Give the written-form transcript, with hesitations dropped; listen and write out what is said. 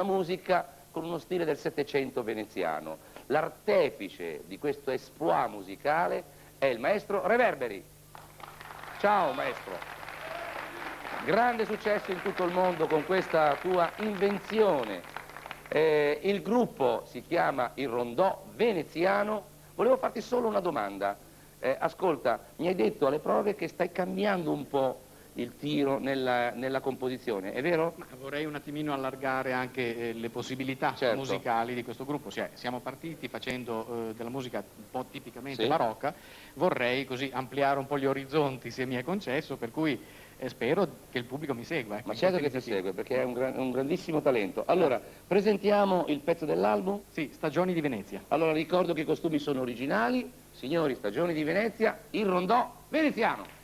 musica con uno stile del Settecento veneziano. L'artefice di questo exploit musicale è il maestro Reverberi. Ciao maestro. Grande successo in tutto il mondo con questa tua invenzione. Il gruppo si chiama il Rondò Veneziano. Volevo farti solo una domanda. Ascolta, mi hai detto alle prove che stai cambiando un po' il tiro nella composizione, è vero? Ma vorrei un attimino allargare anche le possibilità Certo. musicali di questo gruppo. Cioè, siamo partiti facendo della musica un po' tipicamente Sì. barocca, vorrei così ampliare un po' gli orizzonti, se mi è concesso, per cui spero che il pubblico mi segua. Ma certo che ti segue, perché è un grandissimo talento. Allora, presentiamo il pezzo dell'album? Sì, Stagioni di Venezia. Allora ricordo che i costumi sono originali. Signori, Stagioni di Venezia, il Rondò Veneziano.